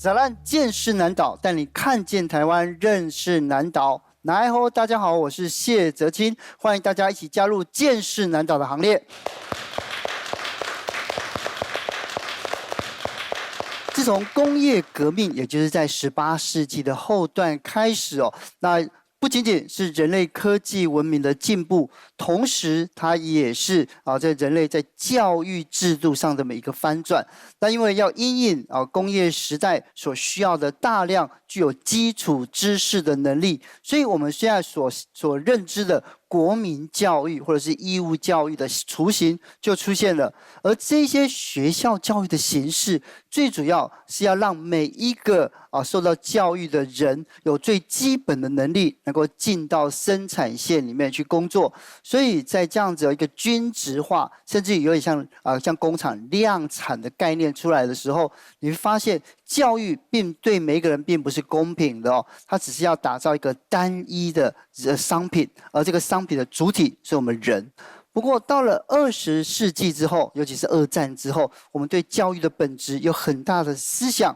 zalan 见识南岛，带你看见台湾，认识南岛。来吼，大家好，我是谢哲青，欢迎大家一起加入见识南岛的行列。自从工业革命，也就是在18世纪的后段开始那不仅仅是人类科技文明的进步，同时它也是在人类在教育制度上的每一个翻转。那因为要因应工业时代所需要的大量具有基础知识的能力，所以我们现在所认知的国民教育或者是义务教育的雏形就出现了。而这些学校教育的形式，最主要是要让每一个受到教育的人有最基本的能力，能够进到生产线里面去工作。所以在这样子一个均质化，甚至有点像工厂量产的概念出来的时候，你会发现教育对每一个人并不是公平的它只是要打造一个单一的商品，而这个商品的主体是我们人。不过到了20世纪之后，尤其是2战之后，我们对教育的本质有很大的思想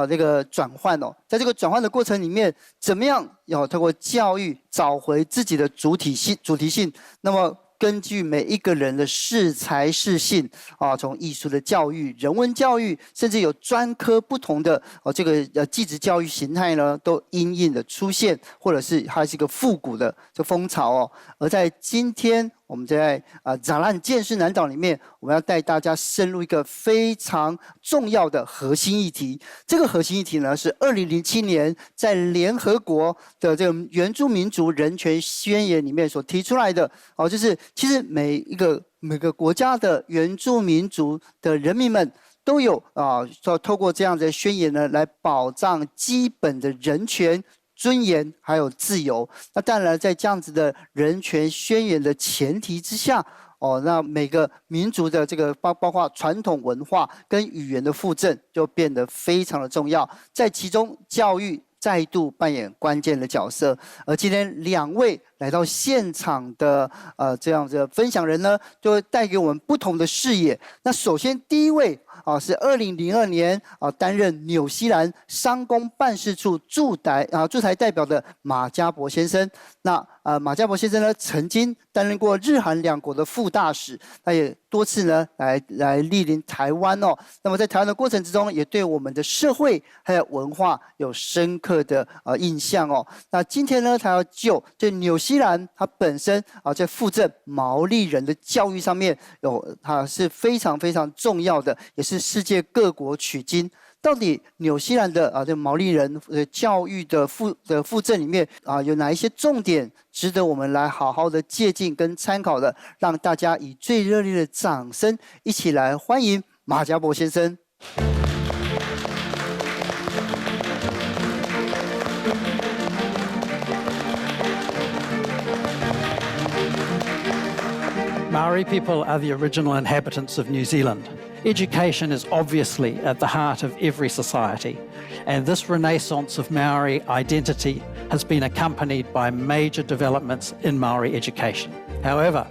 这个转换在这个转换的过程里面，怎么样要透过教育找回自己的主体性，那么根据每一个人的适才适性从艺术的教育、人文教育，甚至有专科不同的这个技职教育形态呢，都因应的出现，或者是它是一个复古的这风潮而在今天，我们在zalan 见识南岛里面，我们要带大家深入一个非常重要的核心议题。这个核心议题呢，是2007年在联合国的这个原住民族人权宣言里面所提出来的就是其实每个国家的原住民族的人民们都有透过这样的宣言呢，来保障基本的人权、尊严还有自由。那当然在这样子的人权宣言的前提之下那每个民族的这个包括传统文化跟语言的复振就变得非常的重要，在其中教育再度扮演关键的角色。而今天2位来到现场的这样子的分享人呢，就会带给我们不同的视野。那首先第一位是2002年担任纽西兰商工办事处驻台代表的马家博先生。那马家博先生呢，曾经担任过日韩2国的副大使，他也多次呢来莅临台湾那么在台湾的过程之中，也对我们的社会还有文化有深刻的印象那今天呢，他要就纽西兰它本身在复振毛利人的教育上面它是非常非常重要的，也是世界各国取经。到底纽西兰的这毛利人教育的复振里面有哪一些重点值得我们来好好的借鉴跟参考的？让大家以最热烈的掌声一起来欢迎马家博先生。Maori people are the original inhabitants of New Zealand. Education is obviously at the heart of every society, and this renaissance of Maori identity has been accompanied by major developments in Maori education. However,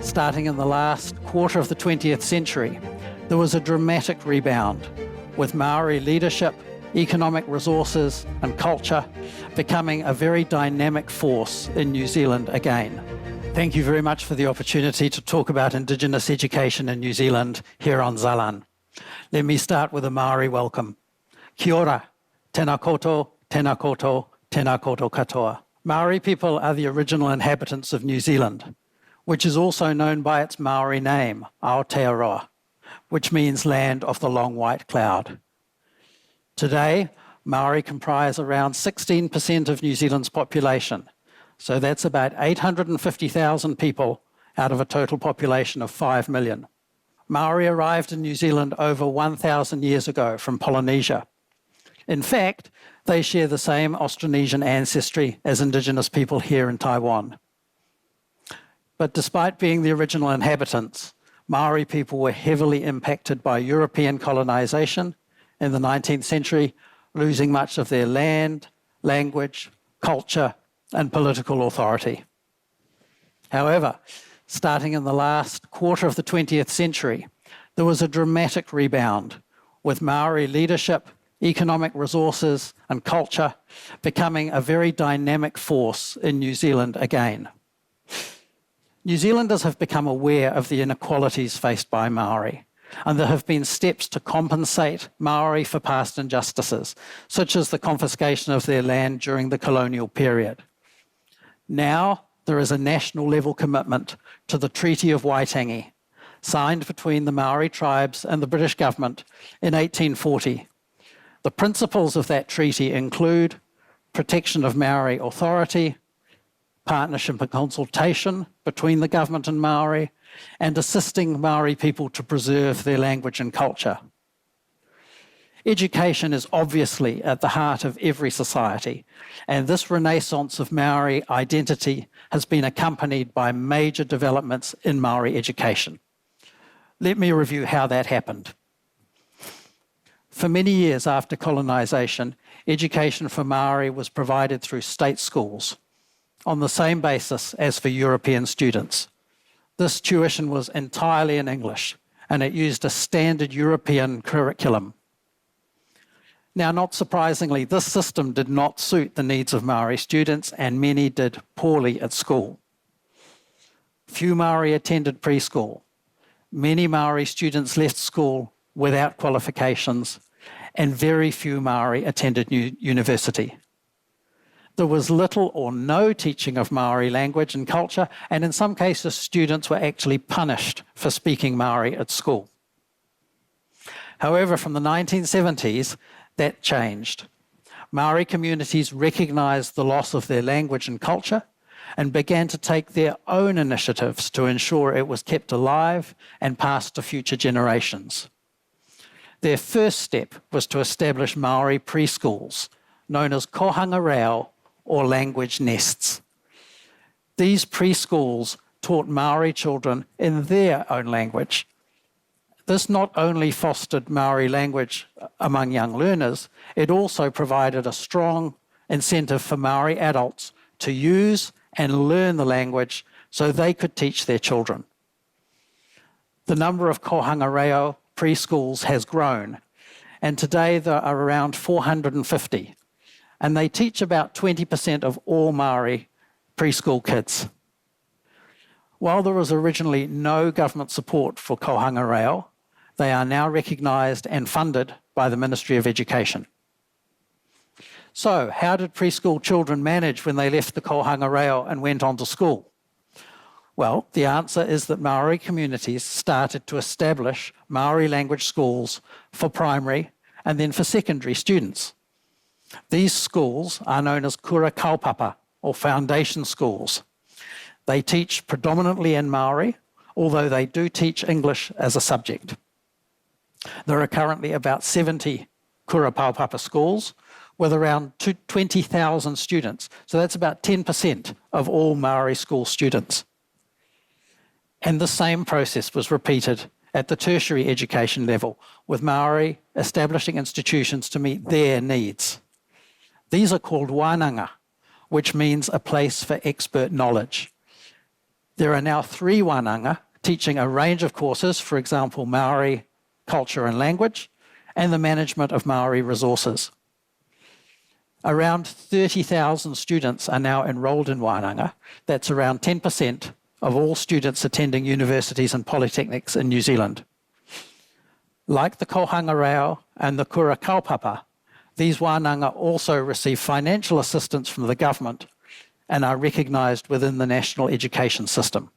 starting in the last quarter of the 20th century, there was a dramatic rebound, with Maori leadership, economic resources, and culture becoming a very dynamic force in New Zealand again. Thank you very much for the opportunity to talk about Indigenous education in New Zealand here on zalan. Let me start with a Maori welcome. Kia ora, tēnā koutou, tēnā koutou, tēnā koutou katoa. Maori people are the original inhabitants of New Zealand, which is also known by its Maori name, Aotearoa, which means land of the long white cloud. Today, Maori comprise around 16% of New Zealand's population. So that's about 850,000 people out of a total population of 5 million. Maori arrived in New Zealand over 1,000 years ago from Polynesia. In fact, they share the same Austronesian ancestry as Indigenous people here in Taiwan. But despite being the original inhabitants, Maori people were heavily impacted by European colonization in the 19th century, losing much of their land, language, culture, and political authority. However, starting in the last quarter of the 20th century, there was a dramatic rebound, with Maori leadership, economic resources, and culture, becoming a very dynamic force in New Zealand again. New Zealanders have become aware of the inequalities faced by Maori, and there have been steps to compensate Maori for past injustices, such as the confiscation of their land during the colonial period. Now, there is a national level commitment to the Treaty of Waitangi, signed between the Maori tribes and the British government in 1840. The principles of that treaty include protection of Maori authority, partnership and consultation between the government and Maori, and assisting Maori people to preserve their language and culture. Education is obviously at the heart of every society, and this renaissance of Maori identity has been accompanied by major developments in Maori education. Let me review how that happened. For many years after colonisation, education for Maori was provided through state schools on the same basis as for European students. This tuition was entirely in English, and it used a standard European curriculum. Now, not surprisingly, this system did not suit the needs of Maori students, and many did poorly at school. Few Maori attended preschool. Many Maori students left school without qualifications, and very few Maori attended university. There was little or no teaching of Maori language and culture, and in some cases, students were actually punished for speaking Maori at school. However, from the 1970s, that changed. Maori communities recognised the loss of their language and culture and began to take their own initiatives to ensure it was kept alive and passed to future generations. Their first step was to establish Maori Preschools, known as Kōhanga Reo, or language nests. These preschools taught Maori children in their own language. This not only fostered Maori language among young learners, it also provided a strong incentive for Maori adults to use and learn the language so they could teach their children. The number of Kōhanga Reo preschools has grown, and today there are around 450, and they teach about 20% of all Maori preschool kids. While there was originally no government support for Kōhanga Reo, they are now recognised and funded by the Ministry of Education. So, how did preschool children manage when they left the Kōhanga Reo and went on to school? Well, the answer is that Maori communities started to establish Maori language schools for primary and then for secondary students. These schools are known as kura kaupapa, or foundation schools. They teach predominantly in Maori, although they do teach English as a subject. There are currently about 70 kura kaupapa schools with around 20,000 students. So that's about 10% of all Maori school students. And the same process was repeated at the tertiary education level, with Maori establishing institutions to meet their needs. These are called wānanga, which means a place for expert knowledge. There are now 3 wānanga teaching a range of courses, for example, Maori culture and language, and the management of Maori resources. Around 30,000 students are now enrolled in wānanga. That's around 10% of all students attending universities and polytechnics in New Zealand. Like the Kōhanga Reo and the kura kaupapa, these wānanga also receive financial assistance from the government and are recognised within the national education system.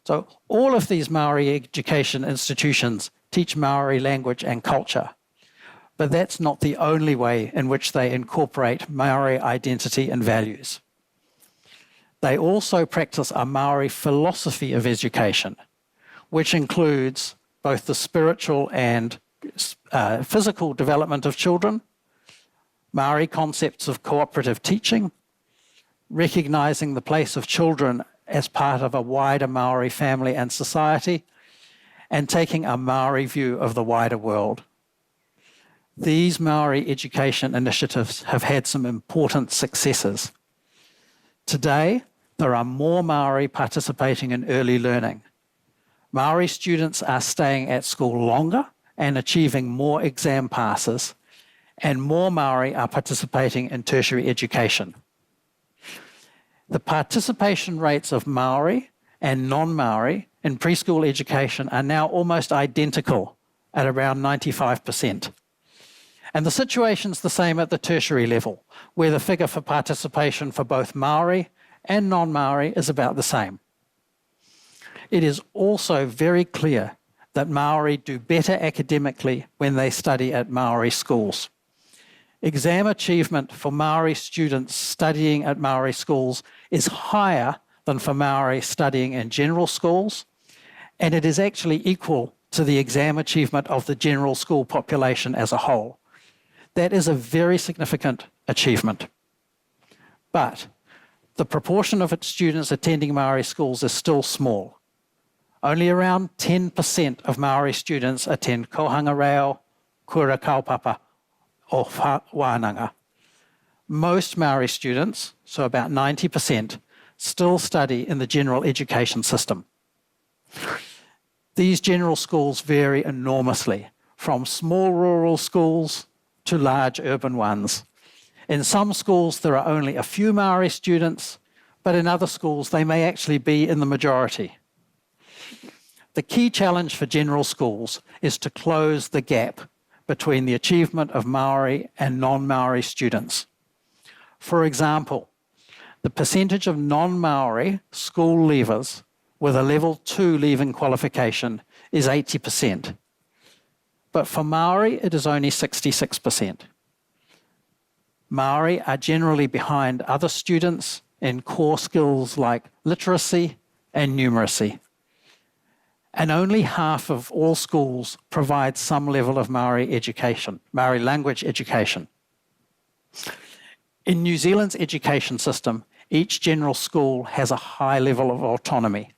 So all of these Maori education institutions teach Maori language and culture, but that's not the only way in which they incorporate Maori identity and values. They also practice a Maori philosophy of education, which includes both the spiritual and physical development of children, Maori concepts of cooperative teaching, recognising the place of children as part of a wider Maori family and society, and taking a Maori view of the wider world. These Maori education initiatives have had some important successes. Today, there are more Maori participating in early learning. Maori students are staying at school longer and achieving more exam passes, and more Maori are participating in tertiary education. The participation rates of Maori and non-Maori in preschool education are now almost identical at around 95%. And the situation's the same at the tertiary level, where the figure for participation for both Maori and non-Maori is about the same. It is also very clear that Maori do better academically when they study at Maori schools. Exam achievement for Maori students studying at Maori schools is higher than for Maori studying in general schools, and it is actually equal to the exam achievement of the general school population as a whole. That is a very significant achievement. But the proportion of its students attending Maori schools is still small. Only around 10% of Maori students attend kohanga reo, kura kaupapa, or wānanga. Most Maori students, so about 90%, still study in the general education system. These general schools vary enormously, from small rural schools to large urban ones. In some schools, there are only a few Maori students, but in other schools, they may actually be in the majority. The key challenge for general schools is to close the gap between the achievement of Maori and non-Maori students. For example, the percentage of non-Maori school leavers with a level 2 leaving qualification is 80%. But for Maori, it is only 66%. Maori are generally behind other students in core skills like literacy and numeracy. And only half of all schools provide some level of Maori education, Maori language education. In New Zealand's education system, each general school has a high level of autonomy.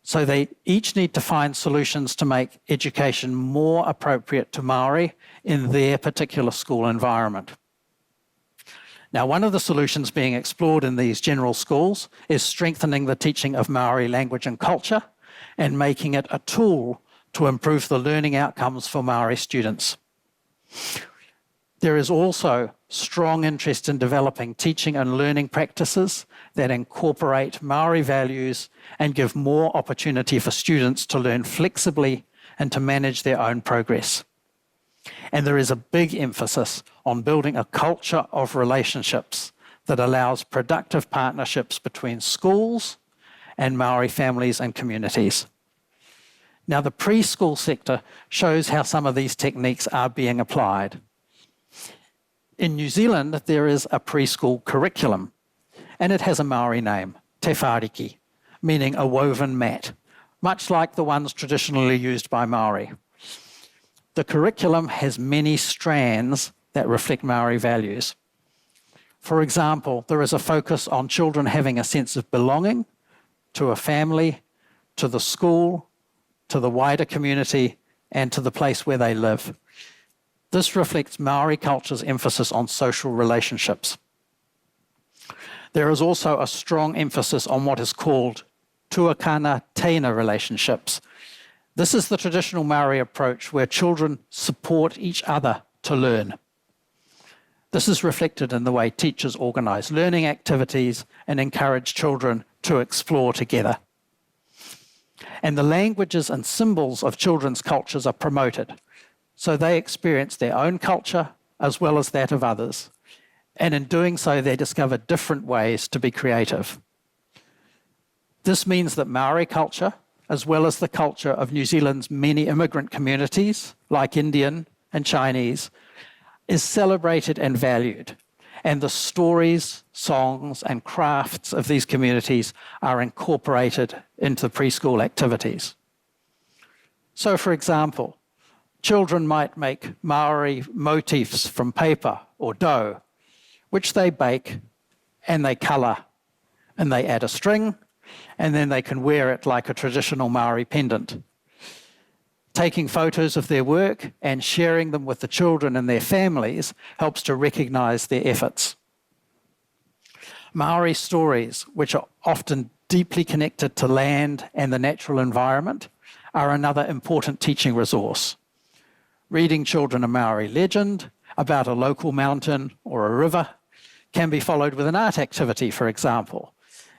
So they each need to find solutions to make education more appropriate to Maori in their particular school environment. Now, one of the solutions being explored in these general schools is strengthening the teaching of Maori language and culture and making it a tool to improve the learning outcomes for Maori students. There is also strong interest in developing teaching and learning practices that incorporate Maori values and give more opportunity for students to learn flexibly and to manage their own progress. And there is a big emphasis on building a culture of relationships that allows productive partnerships between schools and Maori families and communities. Now, the preschool sector shows how some of these techniques are being applied. In New Zealand, there is a preschool curriculum, and it has a Maori name, te whāriki, meaning a woven mat, much like the ones traditionally used by Maori. The curriculum has many strands that reflect Maori values. For example, there is a focus on children having a sense of belonging to a family, to the school, to the wider community, and to the place where they live. This reflects Maori culture's emphasis on social relationships. There is also a strong emphasis on what is called tuakana teina relationships. This is the traditional Maori approach where children support each other to learn. This is reflected in the way teachers organise learning activities and encourage children to explore together. And the languages and symbols of children's cultures are promoted, so they experience their own culture as well as that of others. And in doing so, they discover different ways to be creative. This means that Maori culture, as well as the culture of New Zealand's many immigrant communities, like Indian and Chinese, is celebrated and valued. And the stories, songs, and crafts of these communities are incorporated into the preschool activities. So, for example, children might make Maori motifs from paper or dough, which they bake and they colour, and they add a string, and then they can wear it like a traditional Maori pendant. Taking photos of their work and sharing them with the children and their families helps to recognise their efforts. Maori stories, which are often deeply connected to land and the natural environment, are another important teaching resource. reading children a Maori legend about a local mountain or a river can be followed with an art activity, for example.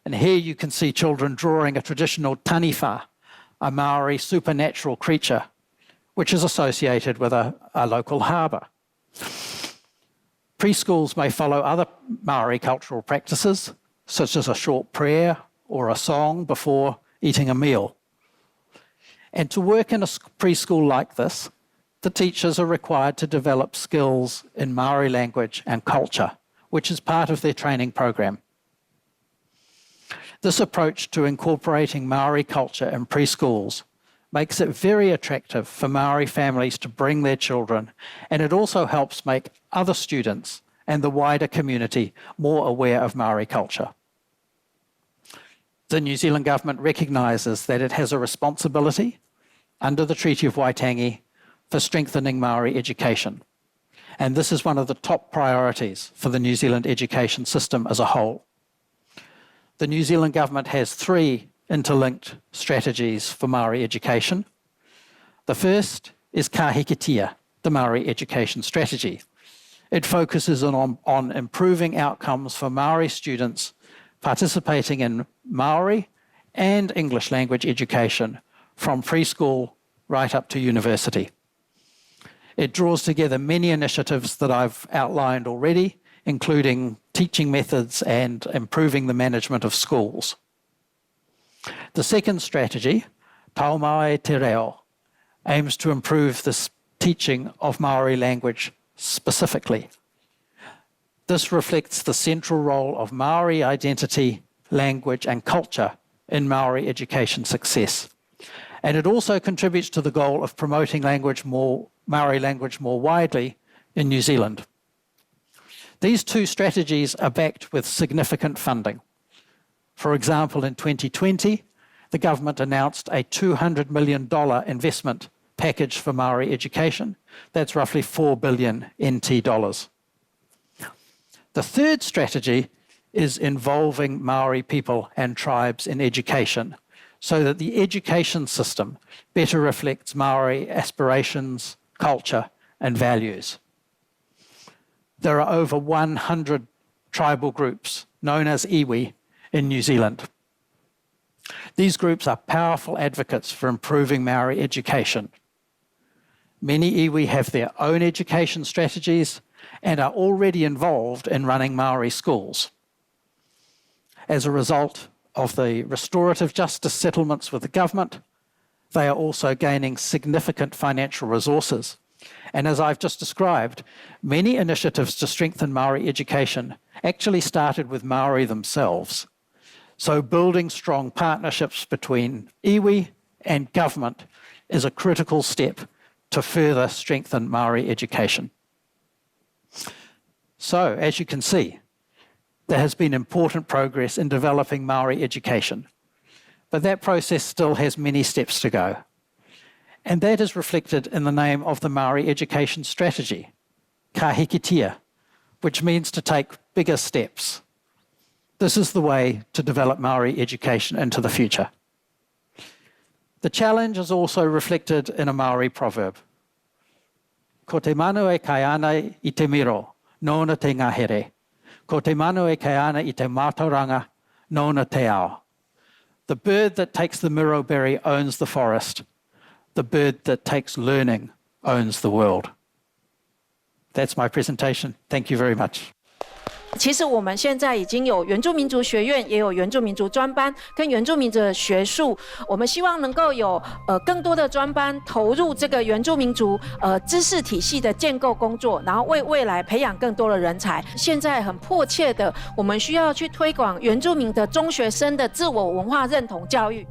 And here you can see children drawing a traditional taniwha, a Maori supernatural creature, which is associated with a local harbour. Preschools may follow other Maori cultural practices, such as a short prayer or a song before eating a meal. And to work in a preschool like this, the teachers are required to develop skills in Maori language and culture, which is part of their training program. This approach to incorporating Maori culture in preschools makes it very attractive for Maori families to bring their children, and it also helps make other students and the wider community more aware of Maori culture. The New Zealand government recognises that it has a responsibility under the Treaty of Waitangi for strengthening Maori education. And this is one of the top priorities for the New Zealand education system as a whole. The New Zealand government has 3 interlinked strategies for Maori education. The first is Ka Hikitia, the Maori education strategy. It focuses on improving outcomes for Maori students participating in Maori and English language education from preschool right up to university. It draws together many initiatives that I've outlined already, including teaching methods and improving the management of schools. The second strategy, Taumai Te Reo, aims to improve the teaching of Maori language specifically. This reflects the central role of Maori identity, language, and culture in Maori education success. And it also contributes to the goal of promoting Maori language more widely in New Zealand. These 2 strategies are backed with significant funding. For example, in 2020, the government announced a $200 million investment package for Maori education. That's roughly 4 billion NT dollars. The third strategy is involving Maori people and tribes in education so that the education system better reflects Maori aspirations, culture, and values. There are over 100 tribal groups known as iwi in New Zealand. These groups are powerful advocates for improving Maori education. Many iwi have their own education strategies and are already involved in running Maori schools. As a result of the restorative justice settlements with the government, they are also gaining significant financial resources. And as I've just described, many initiatives to strengthen Maori education actually started with Maori themselves. So building strong partnerships between iwi and government is a critical step to further strengthen Maori education. So, as you can see, there has been important progress in developing Maori education, but that process still has many steps to go. And that is reflected in the name of the Maori education strategy, Ka Hikitia, which means to take bigger steps. This is the way to develop Maori education into the future. The challenge is also reflected in a Maori proverb. Ko te manu e kai ana I te miro, nōna te ngahere. Ko te manu e kai ana I te mātauranga, nōna te ao. The bird that takes the miro berry owns the forest. The bird that takes learning owns the world. That's my presentation. Thank you very much. 其实我们现在已经有原住民族学院，也有原住民族专班跟原住民族的学术。我们希望能够有更多的专班投入这个原住民族知识体系的建构工作，然后为未来培养更多的人才。现在很迫切的，我们需要去推广原住民的中学生的自我文化认同教育。